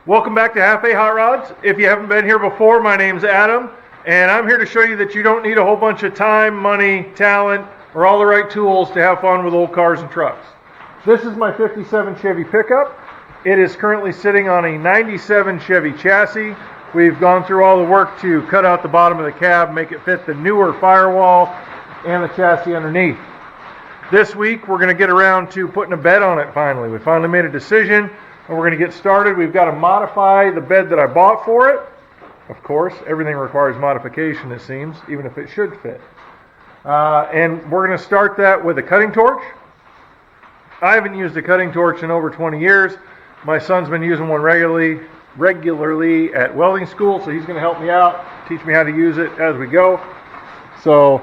Welcome back to Half A Hot Rods. If you haven't been here before, my name's Adam, and I'm here to show you that you don't need a whole bunch of time, money, talent, or all the right tools to have fun with old cars and trucks. This is my 57 Chevy pickup. It is currently sitting on a 97 Chevy chassis. We've gone through all the work to cut out the bottom of the cab, make it fit the newer firewall and the chassis underneath. This week we're going to get around to putting a bed on it finally. We finally made a decision. And we're going to get started. We've got to modify the bed that I bought for it. Of course, everything requires modification, it seems, even if it should fit. And we're going to start that with a cutting torch. I haven't used a cutting torch in over 20 years. My son's been using one regularly at welding school, so he's going to help me out, teach me how to use it as we go. So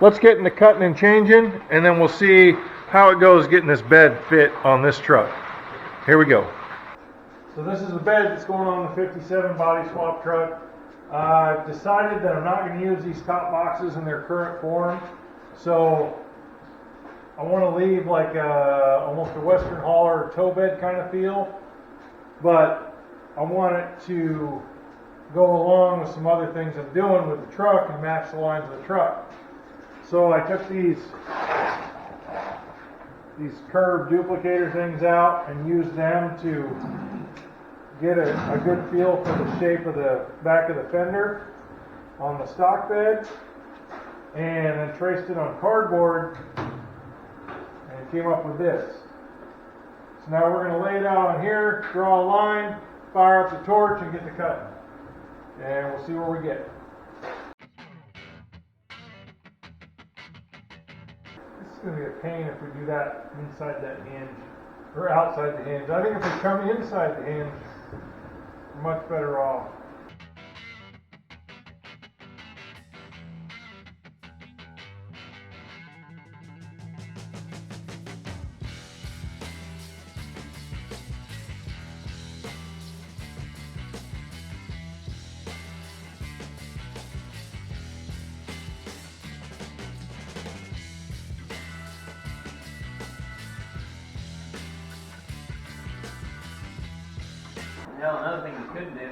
let's get into cutting and changing, and then we'll see how it goes getting this bed fit on this truck. Here we go. So this is the bed that's going on the 57 body swap truck. I've decided that I'm not going to use these top boxes in their current form. So I want to leave like almost a Western hauler tow bed kind of feel. But I want it to go along with some other things I'm doing with the truck and match the lines of the truck. So I took these curved duplicator things out and used them to get a good feel for the shape of the back of the fender on the stock bed, and then traced it on cardboard and came up with this. So now we're going to lay it out on here, draw a line, fire up the torch, and get the cutting. And we'll see where we get. This is going to be a pain if we do that inside that hinge, or outside the hinge. I think if we come inside the hinge, we're much better off. Now, another thing you could do,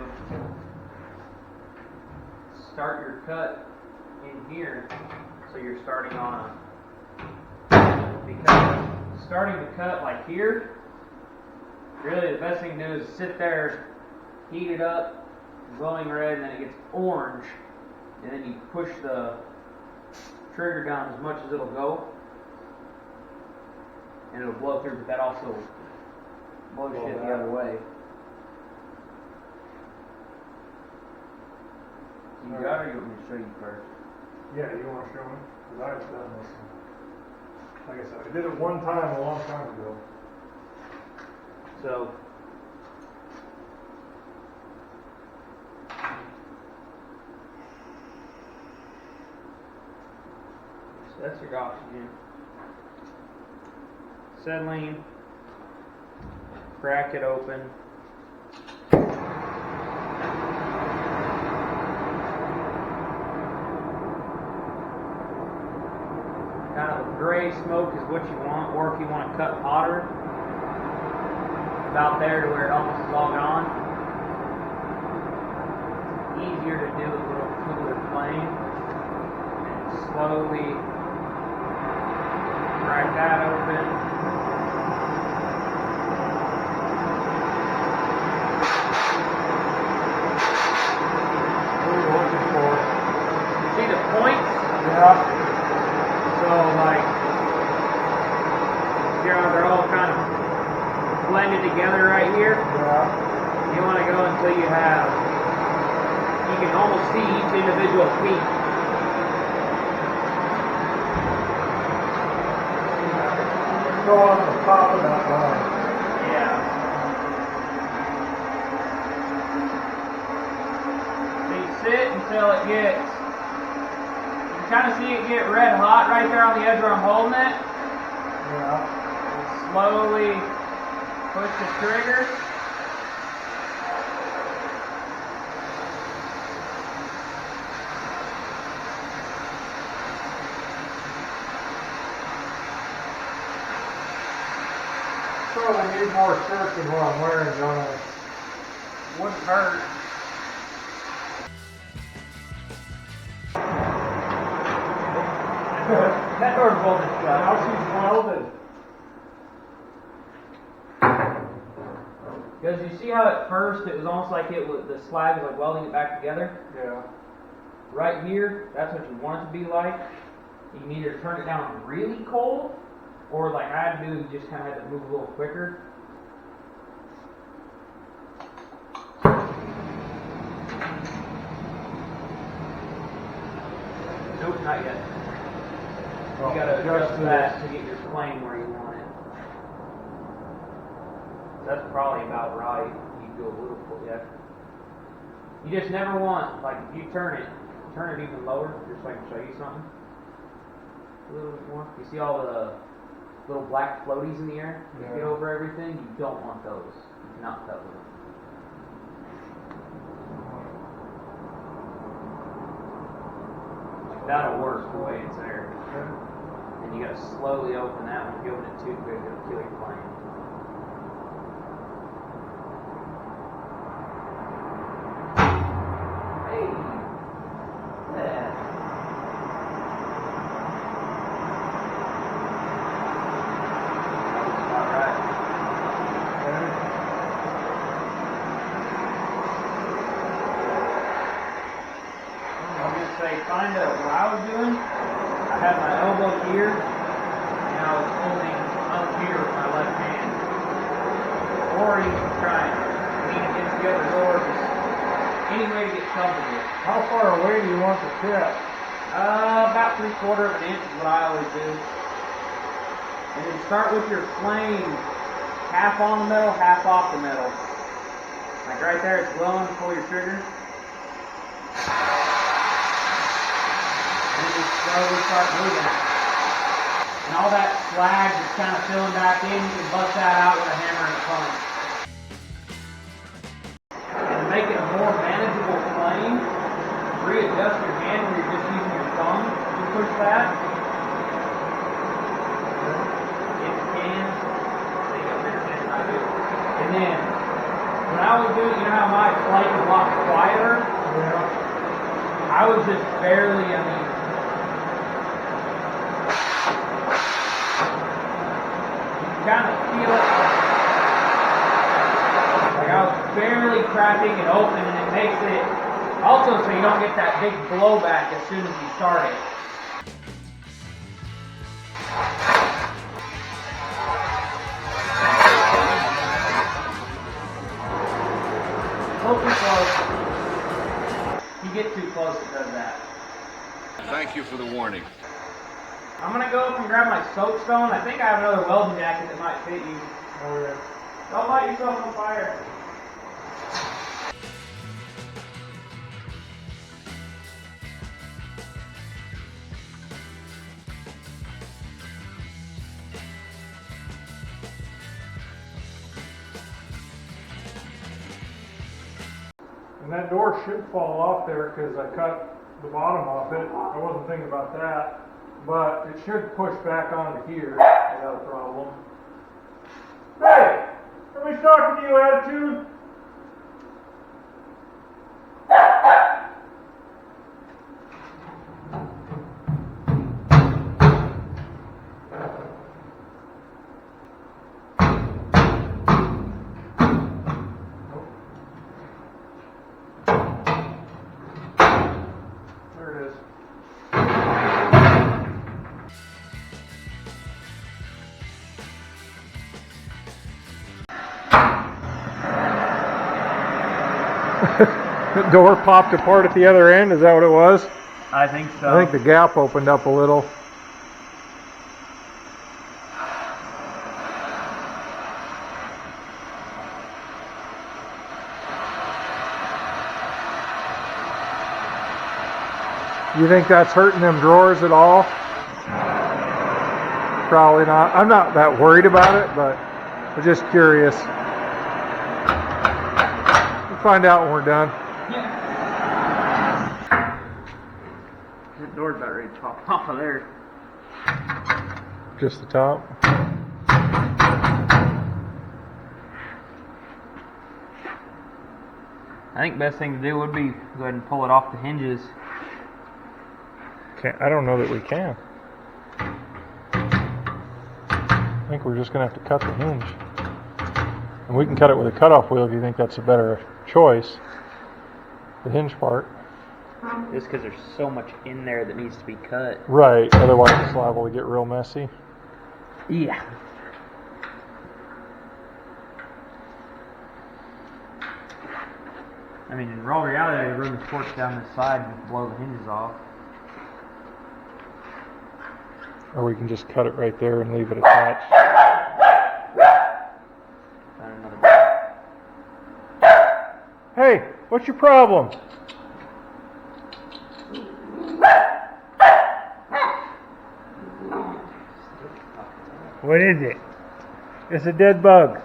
start your cut in here, so you're starting on because starting the cut like here, really the best thing to do is sit there, heat it up, glowing red, and then it gets orange, and then you push the trigger down as much as it'll go, and it'll blow through, but that also blows shit the other way. You got it, or you want me to show you first? Yeah, you want to show me? Because I've done this. Like I said, I did it one time a long time ago. So that's your oxygen. Acetylene. Crack it open. Kind of a gray smoke is what you want, or if you want to cut hotter, about there to where it almost is all gone. It's easier to do a little cooler flame, and slowly crack that open. What are you looking for? See the points? Yeah. So, like, they're all kind of blended together right here. Yeah. You want to go until you can almost see each individual peak. Go on the top of that line. Yeah. So you sit until it gets, you kind of see it get red hot right there on the edge where I'm holding it. Yeah. And slowly push the trigger. Probably need more shirt than what I'm wearing, don't I? wouldn't hurt. That door's bolted shut. Now she's welded. Because you see how at first it was almost like the slag was like welding it back together? Yeah. Right here, that's what you want it to be like. You can either turn it down really cold, or like I had to do, you just kind of had to move a little quicker. Nope, not yet. You gotta adjust that to get your plane where you want it. That's probably about right. You do a little, yeah. You just never want, like if you turn it even lower, just so I can show you something. A little bit more. You see all the little black floaties in the air? Yeah. You get over everything, you don't want those. You cannot cut with them. Like that'll work the way it's there. And you gotta slowly open that one. If you open it too quick, it'll kill your plane. Hey! Yeah. All right. I'm gonna say, kind of what I was doing. I had my elbow here, and I was holding up here with my left hand. Or you can try and lean against the other door, just any way to get comfortable. How far away do you want the tip? About 3/4 of an inch is what I always do. And then start with your flame half on the metal, half off the metal. Like right there, it's glowing, pull your trigger. And then just slowly start moving. And all that slag is kind of filling back in, you can bust that out with a hammer and a punch. And to make it a more manageable flame, readjust your hand where you're just using your thumb to push that. If you can. And then, when I would do it, you know how my flame is a lot quieter? Yeah. I was just barely, you kind of feel it. Like I was barely cracking it open, and it makes it also so you don't get that big blowback as soon as you start it. Go too close. If you get too close, it does that. Thank you for the warning. I'm gonna go up and grab my soapstone. I think I have another welding jacket that might fit you. Oh yeah. Don't light yourself on fire. And that door should fall off there because I cut the bottom off it. I wasn't thinking about that. But it should push back onto here without a problem. Hey! Somebody's talking to you, attitude! There it is. The door popped apart at the other end, is that what it was? I think so. I think the gap opened up a little. You think that's hurting them drawers at all? Probably not. I'm not that worried about it, but I'm just curious. We'll find out when we're done. That door's about ready to pop off of there. Just the top. I think best thing to do would be go ahead and pull it off the hinges. I don't know that we can. I think we're just going to have to cut the hinge. And we can cut it with a cutoff wheel if you think that's a better choice. The hinge part. Just because there's so much in there that needs to be cut. Right, otherwise it's liable to get real messy. Yeah. I mean, in raw reality, they run the torch down this side and blow the hinges off. Or we can just cut it right there and leave it attached. Find another. Hey, what's your problem? What is it? It's a dead bug.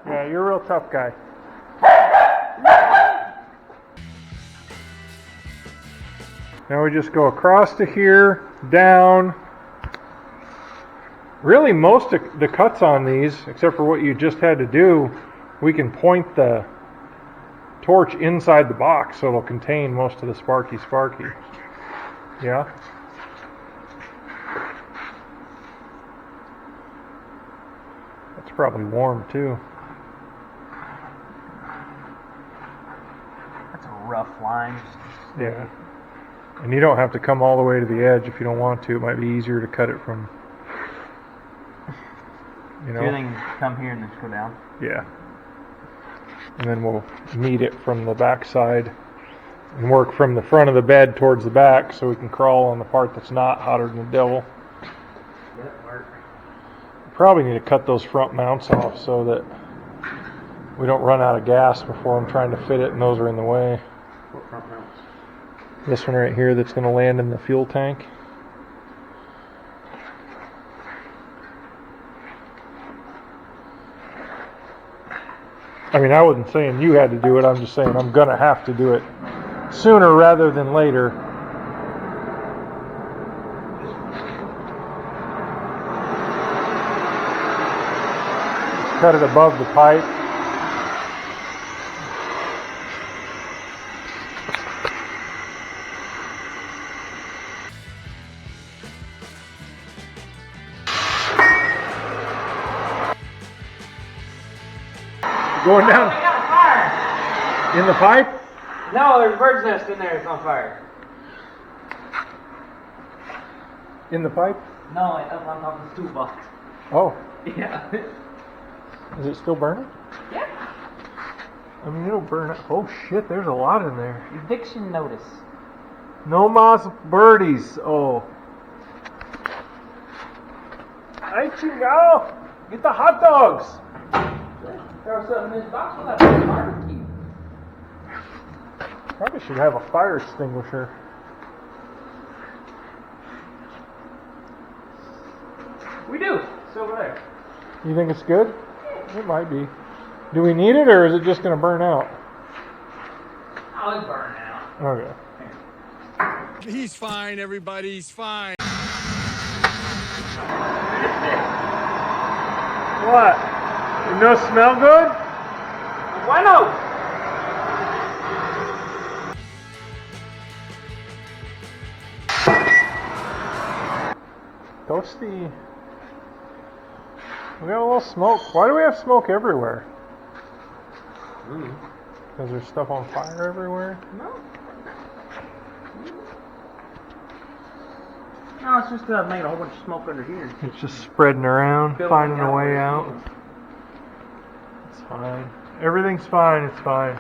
Yeah, you're a real tough guy. Now we just go across to here, down. Really, most of the cuts on these, except for what you just had to do, we can point the torch inside the box so it'll contain most of the sparky. Yeah? That's probably warm too. That's a rough line. Yeah. And you don't have to come all the way to the edge if you don't want to. It might be easier to cut it from, you know. Everything come here and then just go down. Yeah. And then we'll meet it from the back side and work from the front of the bed towards the back so we can crawl on the part that's not hotter than the devil. That work. Probably need to cut those front mounts off so that we don't run out of gas before I'm trying to fit it and those are in the way. What front mounts? This one right here that's going to land in the fuel tank. I mean, I wasn't saying you had to do it. I'm just saying I'm going to have to do it sooner rather than later. Cut it above the pipe. Going down We got a fire! in the pipe? No, there's a bird's nest in there. It's on fire. In the pipe? No, up on top of the toolbox. Oh, Yeah. is it still burning? Yeah. I mean, it'll burn up. Oh shit, there's a lot in there. Eviction notice. No moss birdies. Oh. Hey, Chingo! Get the hot dogs! Throw something in this box with that barbecue. Probably should have a fire extinguisher. We do. It's over there. You think it's good? It might be. Do we need it, or is it just going to burn out? Oh, it's burning out. Okay. He's fine, everybody. He's fine. What? It no smell good? Bueno. Toasty. We got a little smoke. Why do we have smoke everywhere? Because there's stuff on fire everywhere? No. No, it's just making a whole bunch of smoke under here. It's just spreading around, Filling finding a out way where out. it's needed. It's fine. Everything's fine. It's fine.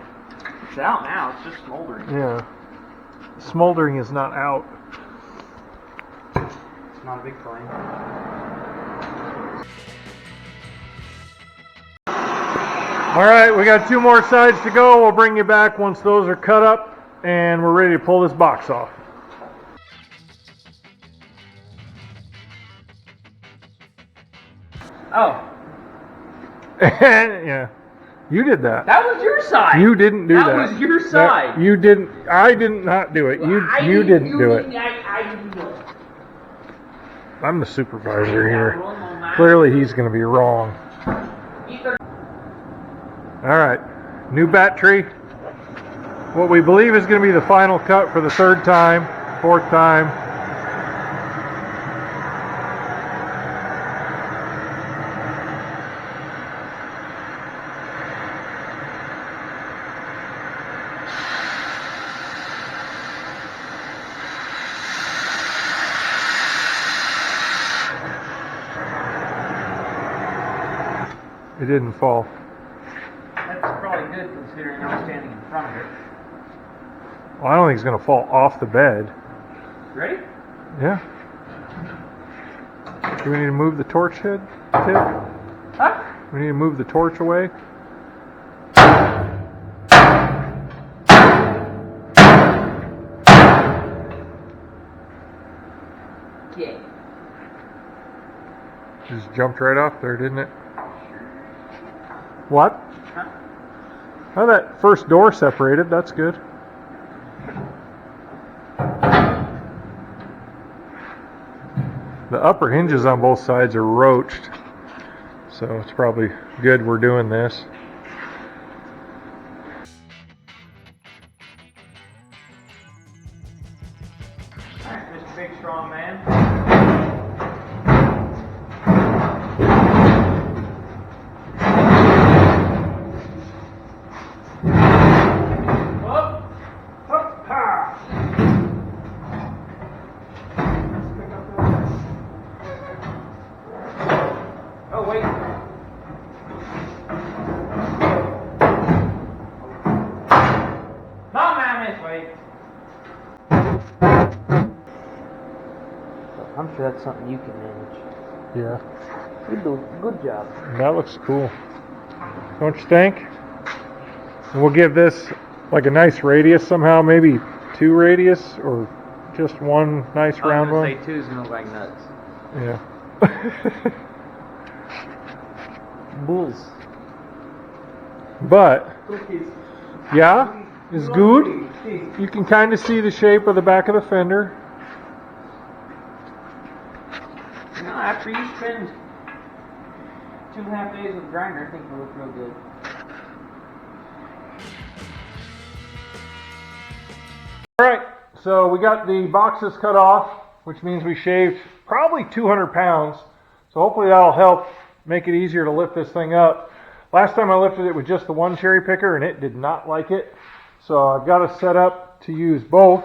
It's out now. It's just smoldering. Yeah. Smoldering is not out. It's not a big flame. All right, we got 2 more sides to go. We'll bring you back once those are cut up and we're ready to pull this box off. Oh, Yeah. You did that. that was your side. You didn't do that. That was your side. You didn't. I did not do it. You didn't do it. I didn't do it. I'm the supervisor here. Clearly he's going to be wrong. All right. New battery. What we believe is going to be the final cut for the third time, fourth time. It didn't fall. That's probably good considering I'm standing in front of it. Well, I don't think it's going to fall off the bed. Ready? Yeah. Do we need to move the torch head tip? Huh? We need to move the torch away. Yeah. Just jumped right off there, didn't it? What? Huh? Oh, that first door separated. That's good. The upper hinges on both sides are roached, so it's probably good we're doing this. Alright, Mr. Big Strong Man. Up. Up. Ha. Oh, wait. Mom, Mammoth, wait. I'm sure that's something you can manage. Yeah, You do a good job. that looks cool. Don't you think? And we'll give this like a nice radius somehow, maybe 2 radius or just one nice I round was one. gonna say 2's gonna look like nuts. Yeah. Bulls. But yeah, it's good. You can kind of see the shape of the back of the fender. You know, after you spend 2.5 days with the grinder, I think it'll look real good. Alright, so we got the boxes cut off, which means we shaved probably 200 pounds. So hopefully that'll help make it easier to lift this thing up. Last time I lifted it with just the one cherry picker and it did not like it. So I've got it set up to use both.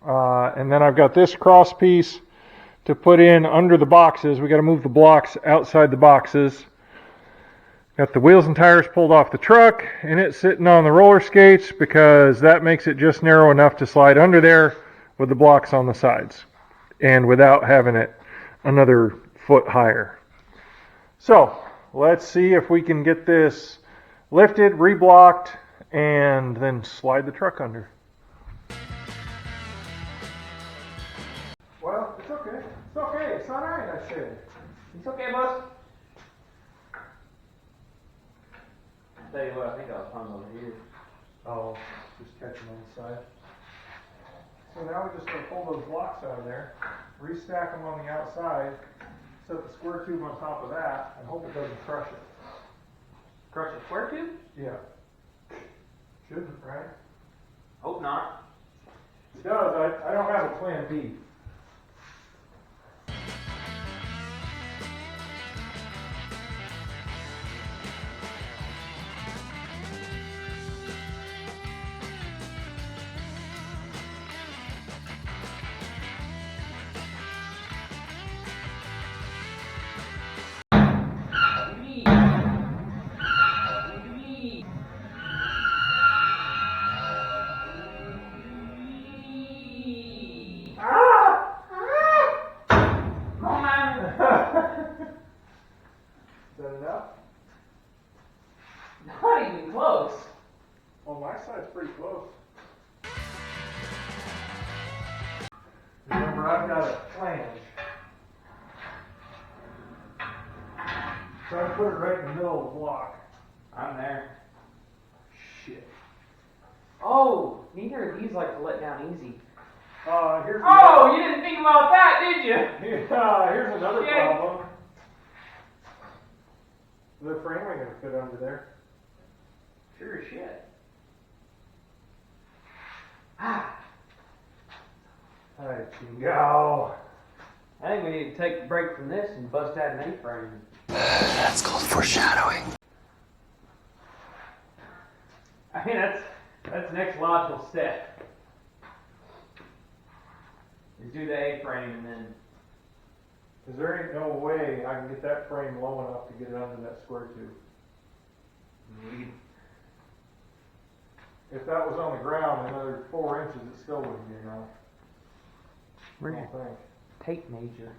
And then I've got this cross piece to put in under the boxes. We got to move the blocks outside the boxes. Got the wheels and tires pulled off the truck, and it's sitting on the roller skates because that makes it just narrow enough to slide under there with the blocks on the sides and without having it another foot higher. So let's see if we can get this lifted, reblocked, and then slide the truck under. Well, it's okay. It's okay. It's all right, I said. It's okay, boss. Tell you what, I think I was hung over here. Oh, just catch them on the side. So now we're just going to pull those blocks out of there, restack them on the outside, set the square tube on top of that, and hope it doesn't crush it. Crush a square tube? Yeah. Shouldn't, right? Hope not. It does. I don't have a plan B. Is that enough? Not even close. Well, my side's pretty close. Remember, I've got a flange. So I put it right in the middle of the block. I'm there. Shit. Oh, neither of these like to let down easy. Here's Oh, you didn't think about that, did you? here's another Yeah. problem. The frame ain't gonna fit under there. Sure as shit. Ah. Alright, you go. I think we need to take a break from this and bust out an A-frame. That's called foreshadowing. I mean, that's the next logical step. Is do the A-frame and then. Because there ain't no way I can get that frame low enough to get it under that square tube. If that was on the ground, another 4 inches, it still wouldn't be enough. I don't think. Tape measure.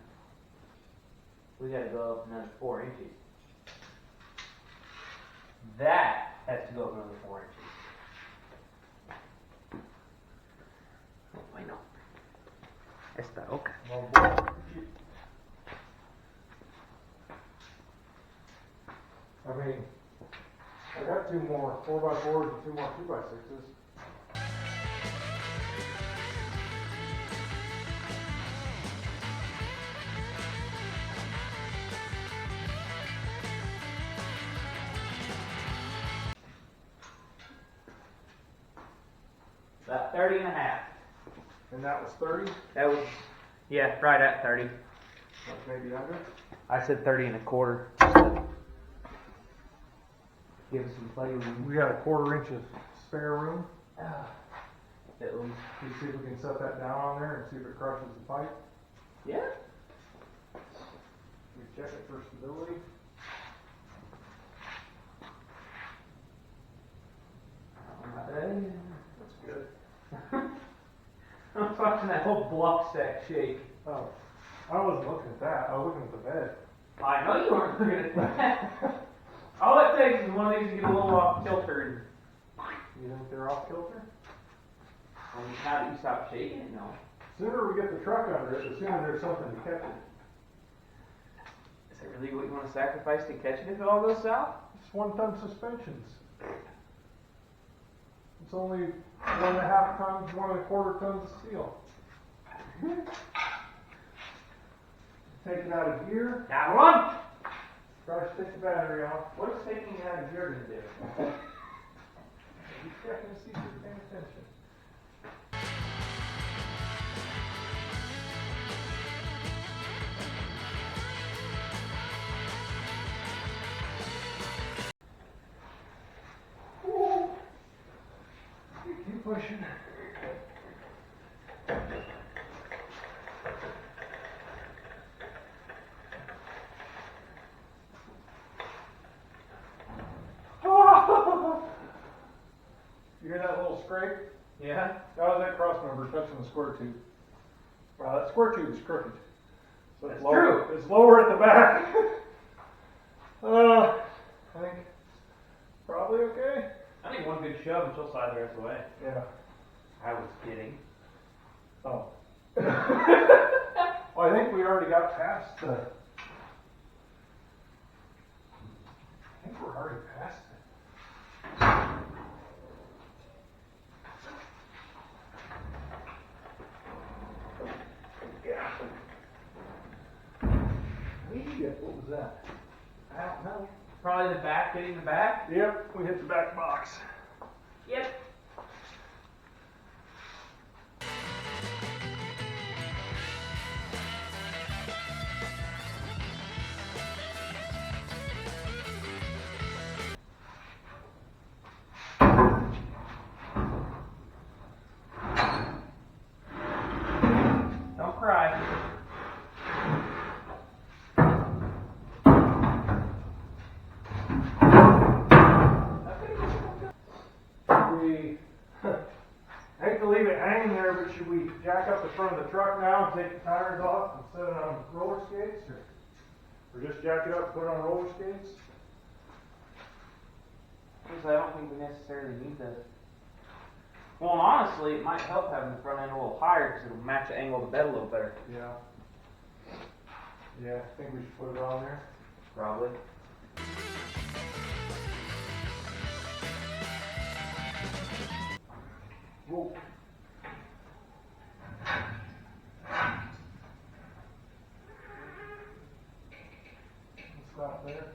We gotta go up another 4 inches. That has to go up another 4 inches. Oh, bueno. Está okay. Well, boy, I mean, I got 2 more 4x4s and 2 more 2x6s. About 30 and a half. And that was 30? That was, yeah, right at 30. Like maybe under? I said 30 and a quarter. Give us some play room. We got a 1/4 inch of spare room. At least. You see if we can set that down on there and see if it crushes the pipe. Yeah. We check it for stability. That's good. I'm watching that whole block stack shake. Oh, I wasn't looking at that. I was looking at the bed. I know you weren't looking at that. All it takes is one of these to get a little off kilter, You think they're off kilter? and how do you stop shaking it? No. Sooner we get the truck under it, the sooner there's something to catch it. Is that really what you want to sacrifice to catch it if it all goes south? It's 1-ton suspensions. It's only 1.5 tons, 1 1/4 tons of steel. Take it out of gear. Now run! Try to take the battery off. What's taking it out of gear going to do? You check and see if you're paying attention. Keep pushing. You hear that little scrape? Yeah? That was that cross member touching the square tube. Well, that square tube is crooked. So it's That's lower. true. It's lower at the back. I think probably okay. I think one good shove and she'll slide the rest of the way. Yeah. I was kidding. Oh. Well, I think we already got past the. I think we're already past it. Yeah. What was that? I don't know. Probably the back hitting the back? Yep, we hit the back box. Yep. Don't cry. We I hate to leave it hanging there, but should we jack up the front of the truck now and take the tires off and set it on roller skates, or just jack it up and put it on roller skates? Because I don't think we necessarily need the. Well, honestly, it might help having the front end a little higher because it'll match the angle of the bed a little better. Yeah. Yeah, I think we should put it on there. Probably. Whoa. Stop there.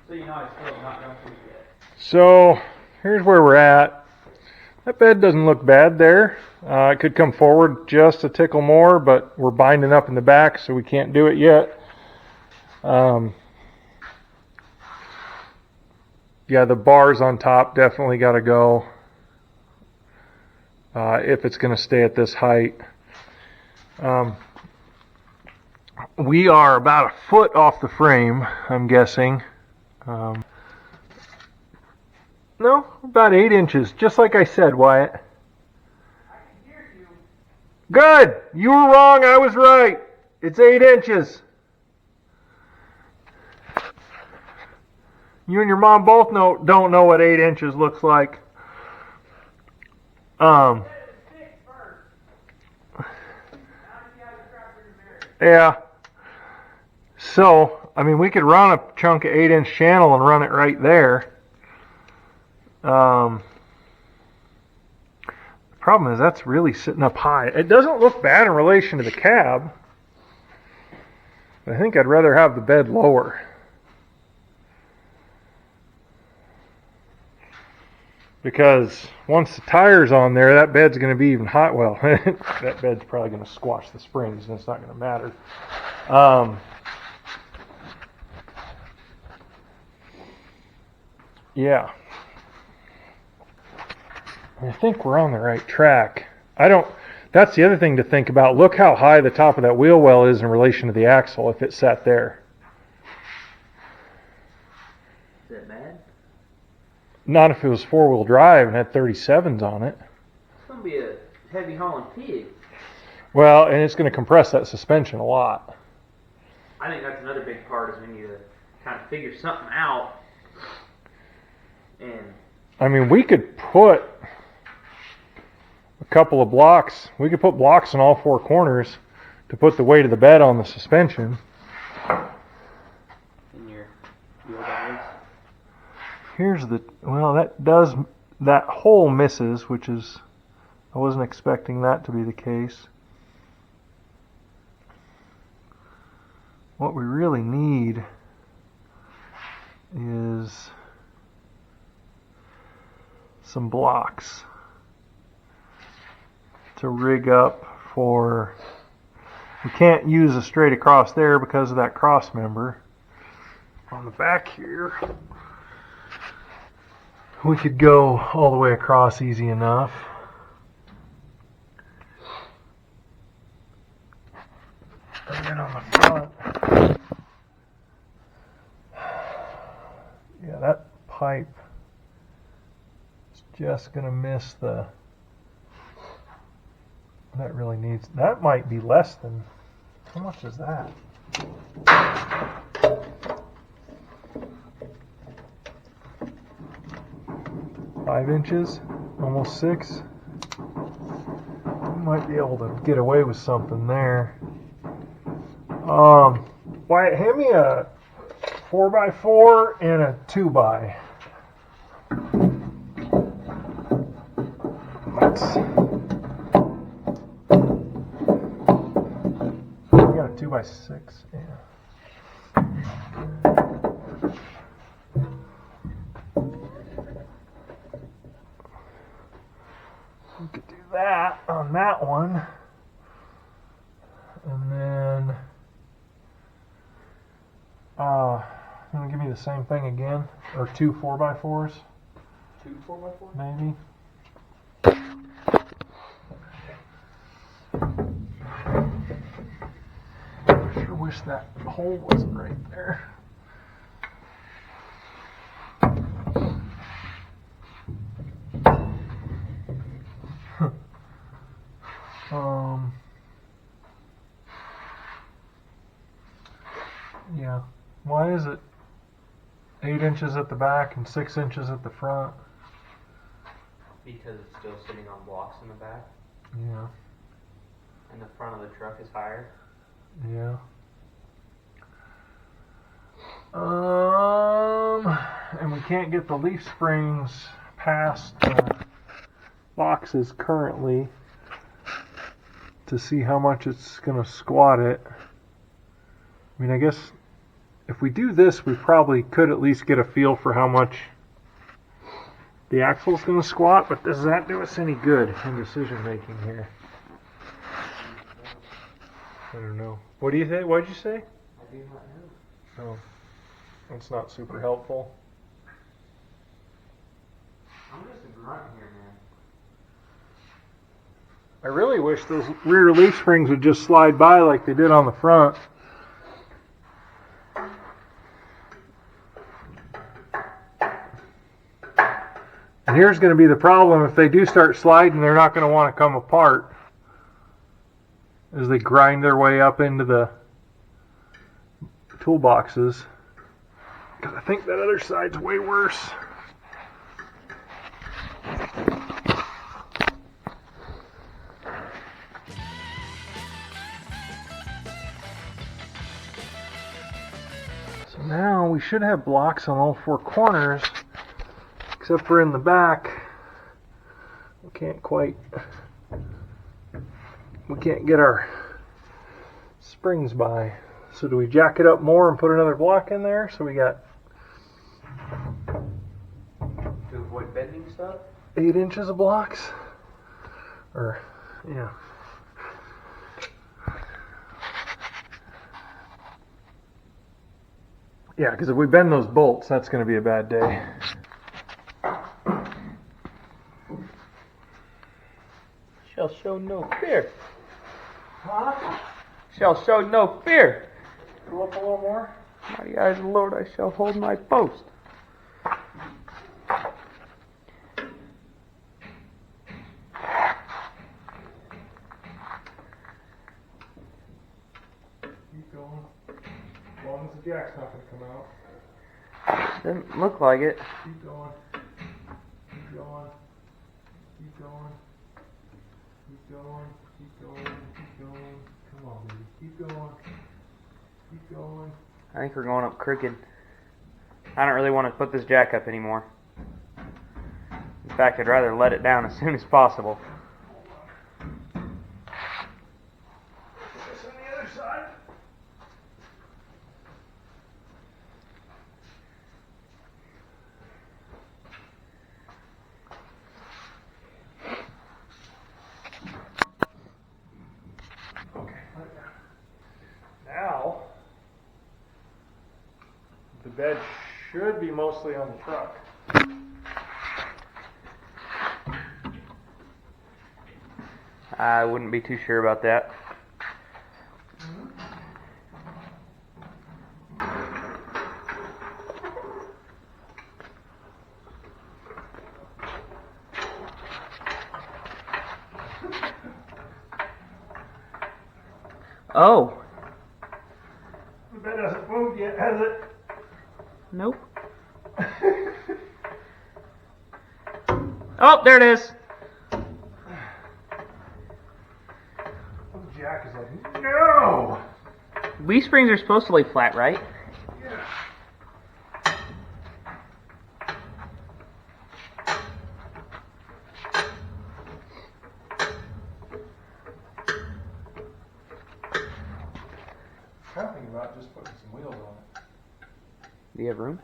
So you know I still have not gone through it yet. So here's where we're at. That bed doesn't look bad there. It could come forward just a tickle more, but we're binding up in the back, so we can't do it yet. Yeah, the bars on top definitely got to go if it's going to stay at this height. We are about a foot off the frame, I'm guessing. No, about 8 inches, just like I said, Wyatt. I can hear you. Good! You were wrong, I was right. It's 8 inches. You and your mom both don't know what 8 inches looks like. Yeah. So, I mean, we could run a chunk of 8-inch channel and run it right there. The problem is that's really sitting up high. It doesn't look bad in relation to the cab. I think I'd rather have the bed lower. Because once the tire's on there, that bed's going to be even hot. Well, that bed's probably going to squash the springs, and it's not going to matter. Yeah. I think we're on the right track. That's the other thing to think about. Look how high the top of that wheel well is in relation to the axle if it sat there. Is that bad? Not if it was 4-wheel drive and had 37s on it. It's going to be a heavy hauling pig. Well, and it's going to compress that suspension a lot. I think that's another big part is we need to kind of figure something out. And I mean, we could put a couple of blocks. We could put blocks in all 4 corners to put the weight of the bed on the suspension. in your wheel guides. Here's that hole misses, which is, I wasn't expecting that to be the case. What we really need is some blocks to rig up for. We can't use a straight across there because of that cross member. On the back here, we could go all the way across easy enough. And then on the front, yeah, that pipe is just going to miss the. That really needs. That might be less than. How much is that? Five inches, almost 6. We might be able to get away with something there. Wyatt, hand me a 4x4 and a 2x. We got a 2x6. Yeah. We could do that on that one. And then, you want to give me the same thing again? Or 2 4x4s? 2 4x4? Maybe. I sure wish that hole wasn't right there. Yeah. Why is it 8 inches at the back and 6 inches at the front? Because it's still sitting on blocks in the back. Yeah. And the front of the truck is higher. Yeah. And we can't get the leaf springs past the boxes currently to see how much it's going to squat it. I mean, I guess if we do this, we probably could at least get a feel for how much the axle's going to squat, but does that do us any good in decision making here? I don't know. What do you think? What did you say? I do not know. Oh, that's not super helpful. I'm just a grunt here, man. I really wish those rear leaf springs would just slide by like they did on the front. And here's going to be the problem. If they do start sliding, they're not going to want to come apart as they grind their way up into the toolboxes. Because I think that other side's way worse. So now we should have blocks on all four corners, except for in the back. We can't get our springs by. So do we jack it up more and put another block in there? So we got To avoid bending stuff? 8 inches of blocks? Or, yeah. Yeah, because if we bend those bolts, that's going to be a bad day. Shall show no fear. Huh? Shall show no fear. Go up a little more. Mighty eyes of the Lord, I shall hold my post. Keep going. As long as the jack's not going to come out. Doesn't look like it. Keep going. Keep going. Keep going. Keep going. Keep going. Keep going. Come on, baby. Keep going. Keep going. I think we're going up crooked. I don't really want to put this jack up anymore. In fact, I'd rather let it down as soon as possible. Put this on the other side. Okay, let it down. Now, the bed should be mostly on the truck. I wouldn't be too sure about that. Oh. The bed hasn't moved yet, has it? Nope. Oh, there it is. Jack is like, no! Leaf springs are supposed to lay flat, right? Yeah. I'm thinking about just putting some wheels on it. Do you have room?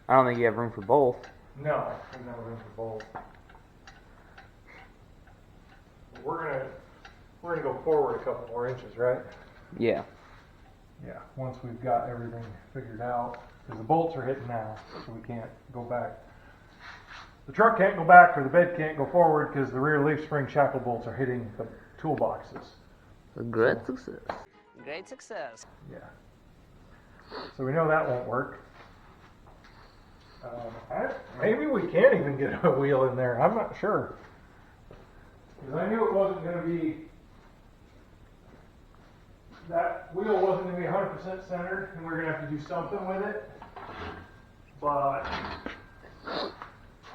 I don't think you have room for both. No, there's no room for both. We're gonna go forward a couple more inches, right? Yeah. Yeah, once we've got everything figured out, because the bolts are hitting now, so we can't go back. The truck can't go back, or the bed can't go forward, because the rear leaf spring shackle bolts are hitting the toolboxes. Great success. Great success. Yeah. So we know that won't work. Maybe we can't even get a wheel in there. I'm not sure. Because I knew it wasn't going to be, that wheel wasn't going to be 100% centered, and we're going to have to do something with it. But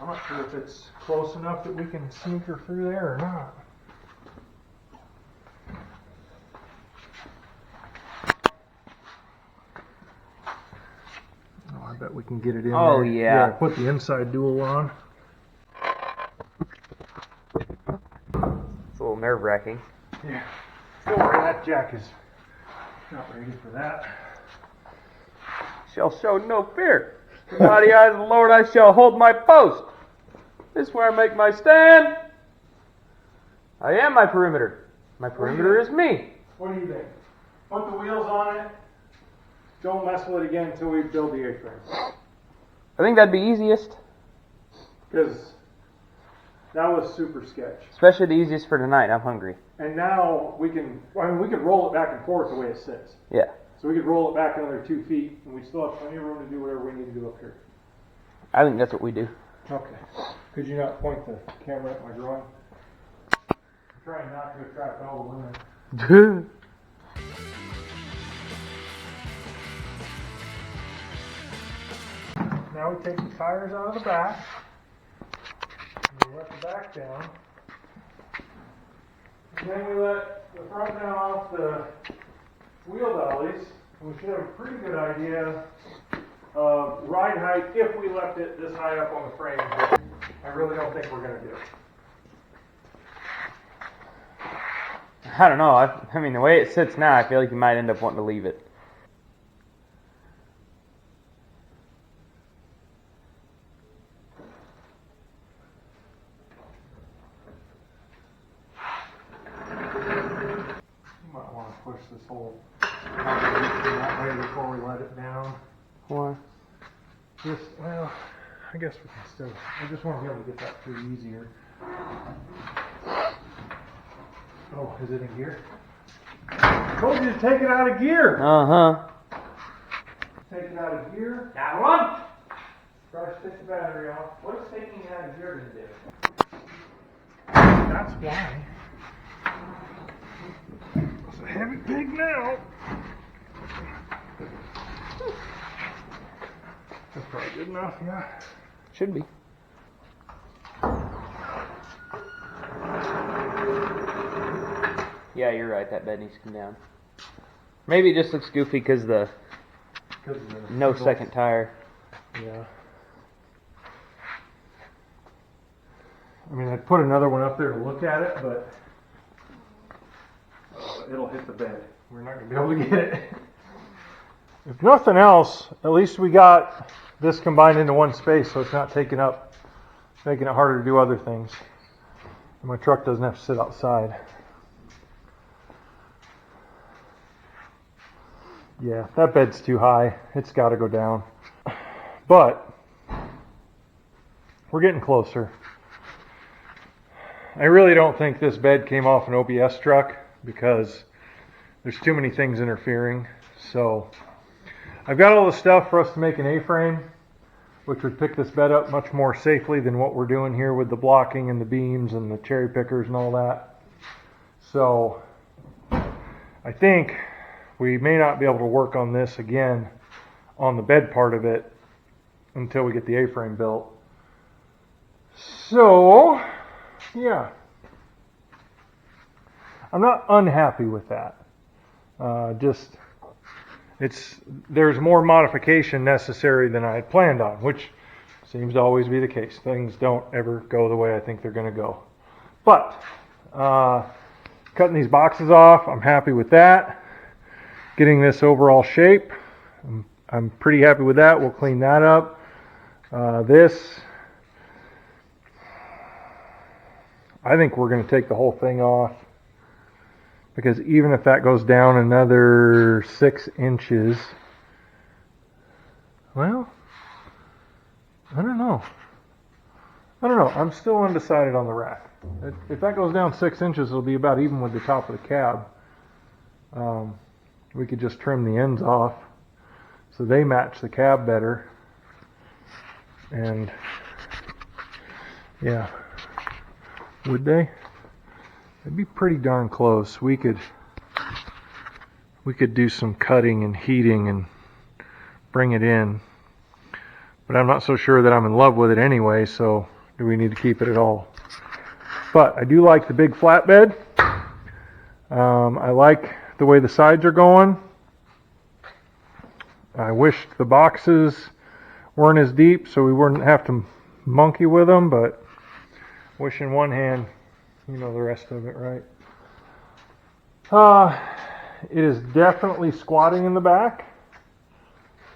I'm not sure if it's close enough that we can sneak her through there or not. Oh, I bet we can get it in Oh, there. yeah. Put the inside dual on. It's a little nerve-wracking. Yeah. Don't worry, that jack is not ready for that. shall show no fear. Mighty eyes of the Lord, I shall hold my post. This is where I make my stand. I am my perimeter. My perimeter is me. What do you think? Put the wheels on it. Don't mess with it again until we build the A-frame. I think that'd be easiest. Because that was super sketch. Especially the easiest for tonight. I'm hungry. And now we can roll it back and forth the way it sits. Yeah. So we could roll it back another 2 feet, and we still have plenty of room to do whatever we need to do up here. I think that's what we do. Okay. Could you not point the camera at my drawing? I'm trying not to attract all the women. Now we take the tires out of the back. And we let the back down. And then we let the front down off the wheel dollies. And we should have a pretty good idea of ride height if we left it this high up on the frame. But I really don't think we're going to do it. I don't know. I mean, the way it sits now, I feel like you might end up wanting to leave it. You might want to push this whole that way before we let it down. Why? Well, I guess we can still. I just want to be able to get that through easier. Oh, is it in gear? I told you to take it out of gear. Take it out of gear. That one? Try to stick the battery off. What is taking it out of gear going to do? That's why. It's a heavy pig now. That's probably good enough, yeah. Should be. Yeah, you're right. That bed needs to come down. Maybe it just looks goofy because no second tire. Yeah. I mean, I'd put another one up there to look at it, but it'll hit the bed. We're not going to be able to get it. If nothing else, at least we got this combined into one space, so it's not taking up, making it harder to do other things. And my truck doesn't have to sit outside. Yeah, that bed's too high. It's got to go down. But we're getting closer. I really don't think this bed came off an OBS truck because there's too many things interfering. So I've got all the stuff for us to make an A-frame, which would pick this bed up much more safely than what we're doing here with the blocking and the beams and the cherry pickers and all that. So I think we may not be able to work on this again on the bed part of it until we get the A-frame built. So, yeah. I'm not unhappy with that. There's more modification necessary than I had planned on, which seems to always be the case. Things don't ever go the way I think they're going to go. But, cutting these boxes off, I'm happy with that. Getting this overall shape, I'm pretty happy with that. We'll clean that up. This, I think we're going to take the whole thing off, because even if that goes down another 6 inches, well, I don't know. I'm still undecided on the rack. If that goes down 6 inches, it'll be about even with the top of the cab. We could just trim the ends off so they match the cab better. And yeah, would they? It'd be pretty darn close. We could do some cutting and heating and bring it in. But I'm not so sure that I'm in love with it anyway, so do we need to keep it at all? But I do like the big flatbed. I like the way the sides are going. I wish the boxes weren't as deep so we wouldn't have to monkey with them, but wish in one hand, you know the rest of it, right? It is definitely squatting in the back.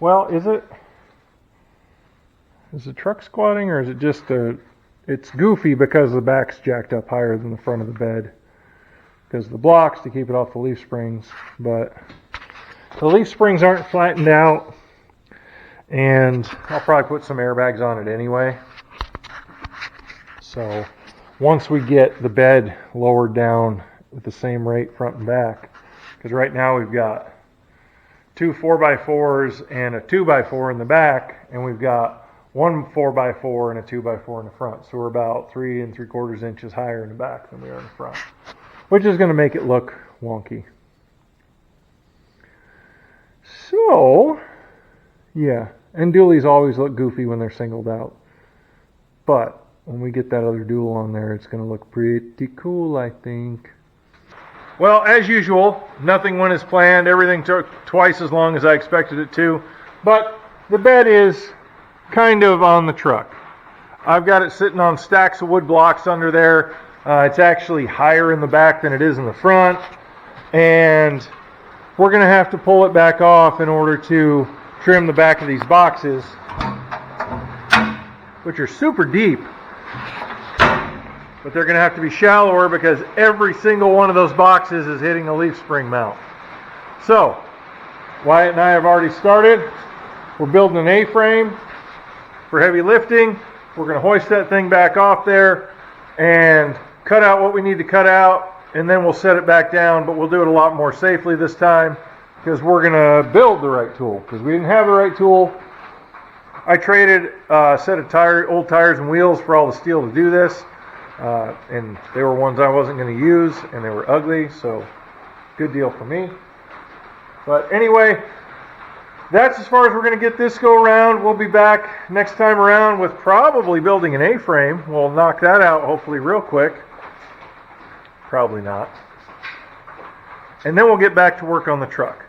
Well, is the truck squatting, or is it just it's goofy because the back's jacked up higher than the front of the bed because of the blocks to keep it off the leaf springs, but the leaf springs aren't flattened out, and I'll probably put some airbags on it anyway. So once we get the bed lowered down with the same rate front and back, because right now we've got 2 4x4s and a 2x4 in the back, and we've got 1 4x4 and a 2x4 in the front. So we're about 3 3/4 inches higher in the back than we are in the front, which is going to make it look wonky. So, yeah, and dualies always look goofy when they're singled out. But when we get that other dual on there, it's going to look pretty cool, I think. Well, as usual, nothing went as planned. Everything took twice as long as I expected it to. But the bed is kind of on the truck. I've got it sitting on stacks of wood blocks under there. It's actually higher in the back than it is in the front. And we're going to have to pull it back off in order to trim the back of these boxes, which are super deep. But they're going to have to be shallower because every single one of those boxes is hitting a leaf spring mount. So, Wyatt and I have already started. We're building an A-frame for heavy lifting. We're going to hoist that thing back off there and cut out what we need to cut out, and then we'll set it back down, but we'll do it a lot more safely this time because we're going to build the right tool, because we didn't have the right tool. I traded a set of old tires and wheels for all the steel to do this. And they were ones I wasn't going to use, and they were ugly, so good deal for me. But anyway, that's as far as we're going to get this go around. We'll be back next time around with probably building an A-frame. We'll knock that out hopefully real quick. Probably not. And then we'll get back to work on the truck.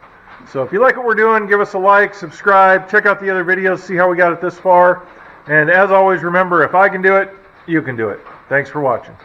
So if you like what we're doing, give us a like, subscribe, check out the other videos, see how we got it this far. And as always, remember, if I can do it, you can do it. Thanks for watching.